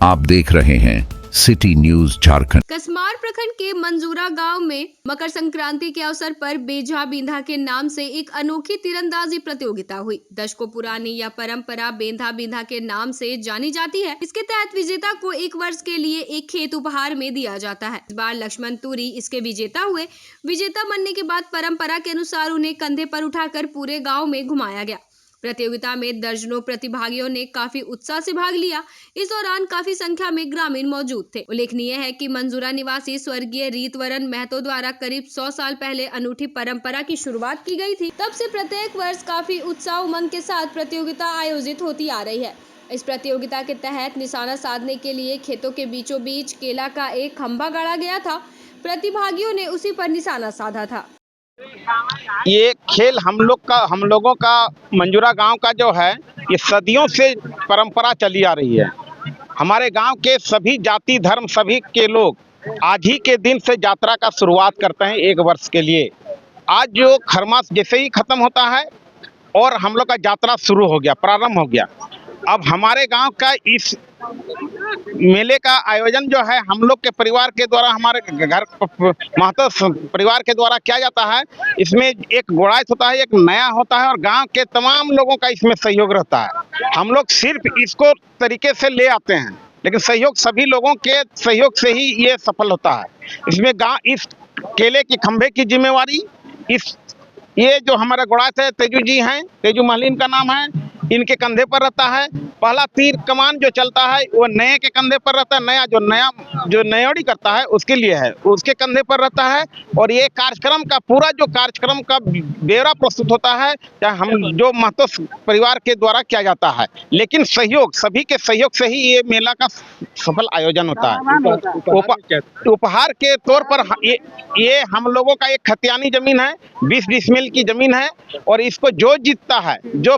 आप देख रहे हैं सिटी न्यूज झारखंड। कसमार प्रखंड के मंजूरा गांव में मकर संक्रांति के अवसर पर बेझा बिंधा के नाम से एक अनोखी तीरंदाजी प्रतियोगिता हुई। दशकों पुरानी यह परंपरा बेंधा बिंधा के नाम से जानी जाती है। इसके तहत विजेता को 1 वर्ष के लिए एक खेत उपहार में दिया जाता है। इस बार लक्ष्मण तुरी इसके विजेता हुए। विजेता बनने के बाद परंपरा के अनुसार उन्हें कंधे पर उठाकर पूरे गाँव में घुमाया गया। प्रतियोगिता में दर्जनों प्रतिभागियों ने काफी उत्साह से भाग लिया। इस दौरान काफी संख्या में ग्रामीण मौजूद थे। उल्लेखनीय है कि मंजूरा निवासी स्वर्गीय रीतवरन महतो द्वारा करीब 100 साल पहले अनूठी परंपरा की शुरुआत की गई थी। तब से प्रत्येक वर्ष काफी उत्साह उमंग के साथ प्रतियोगिता आयोजित होती आ रही है। इस प्रतियोगिता के तहत निशाना साधने के लिए खेतों के बीचों बीच केला का एक खंभा गाड़ा गया था। प्रतिभागियों ने उसी पर निशाना साधा था। ये खेल हम लोगों का मंजूरा गांव का जो है, ये सदियों से परंपरा चली आ रही है। हमारे गांव के सभी जाति धर्म सभी के लोग आज ही के दिन से यात्रा का शुरुआत करते हैं 1 वर्ष के लिए। आज जो खरमास जैसे ही खत्म होता है और हम लोग का यात्रा शुरू हो गया, प्रारंभ हो गया। अब हमारे गांव का इस मेले का आयोजन जो है हम लोग के परिवार के द्वारा, हमारे घर महतो परिवार के द्वारा किया जाता है। इसमें एक गोड़ाइश होता है, एक नया होता है और गांव के तमाम लोगों का इसमें सहयोग रहता है। हम लोग सिर्फ इसको तरीके से ले आते हैं, लेकिन सहयोग सभी लोगों के सहयोग से ही ये सफल होता है। इसमें इस केले के खंभे की जिम्मेवारी ये जो हमारा गोड़ाइश है, तेजू जी हैं, तेजू महली इनका नाम है, इनके कंधे पर रहता है। पहला तीर कमान जो चलता है वो नए के कंधे पर रहता है। नया जो नयोड़ी करता है उसके लिए है, उसके कंधे पर रहता है। और ये कार्यक्रम का पूरा जो कार्यक्रम का ब्यौरा प्रस्तुत होता है, चाहे हम जो महतो परिवार के द्वारा किया जाता है, लेकिन सहयोग सभी के सहयोग से ही ये मेला का सफल आयोजन होता है। उपहार के तौर पर ये हम लोगों का एक खतियानी जमीन है, 20 डिसमिल की जमीन है। और इसको जो जीतता है, जो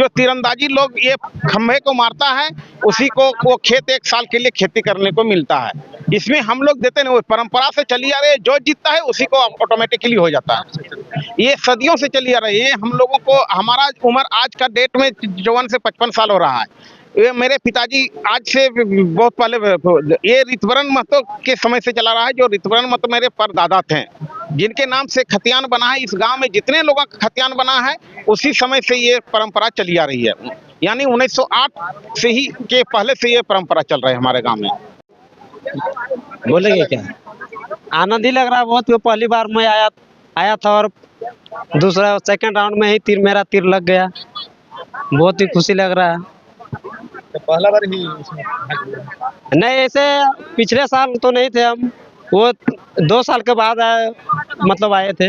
तीरंदाजी लोग ये खंभे को मारता है, उसी को वो खेत 1 साल के लिए खेती करने को मिलता है। इसमें हम लोग देते नहीं, वो परंपरा से चली आ रही है। जो जीतता है उसी को ऑटोमेटिकली हो जाता है। ये सदियों से चली आ रही है। हम लोगों को, हमारा उम्र आज का डेट में 54 से 55 साल हो रहा है। ये मेरे पिताजी आज से बहुत पहले ये रीतवरन महतो के समय से चला रहा है। जो रीतवरन महतो मेरे परदादा थे, जिनके नाम से खतियान बना है। इस गांव में जितने लोगों का खतियान बना है, उसी समय से ये परंपरा चली आ रही है। यानी 1908 से ही के पहले से ये परंपरा चल रही है हमारे गांव में। बोलेंगे क्या? आनंद ही लग रहा है बहुत। वो पहली बार मैं आया था और दूसरा सेकंड राउंड में ही मेरा तीर लग गया। बहुत ही खुशी लग रहा है। तो पहला बार ही नहीं, ऐसे पिछले साल तो नहीं थे हम, वो 2 साल के बाद आए थे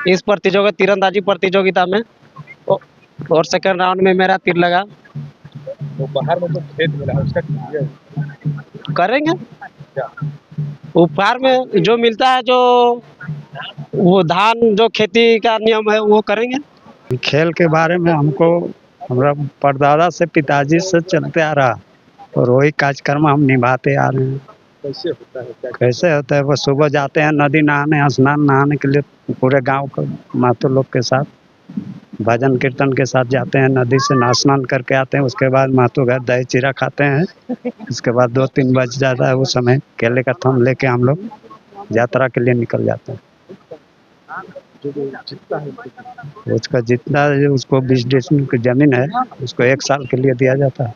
इस तीरंदाजी प्रतियोगिता में। और सेकंड राउंड में मेरा तीर लगा। तो बाहर में तो खेत मिला है, उसका करेंगे उपहार में जो मिलता है, जो वो धान जो खेती का नियम है वो करेंगे। खेल के बारे में हमको हमारा परदादा से पिताजी से चलते आ रहा और वही कार्यक्रम हम निभाते आ रहे हैं। कैसे होता है? वो सुबह जाते हैं नदी नहाने, स्नान नहाने के लिए पूरे गांव के महतो लोग के साथ भजन कीर्तन के साथ जाते हैं। नदी से स्नान करके आते हैं। उसके बाद महतो घर दही चीरा खाते हैं। उसके बाद 2-3 बज जाता है। उस समय केले का थम लेके हम लोग यात्रा के लिए निकल जाते हैं। उसका जितना उसको 20 डिसमिल की जमीन है, उसको 1 साल के लिए दिया जाता है।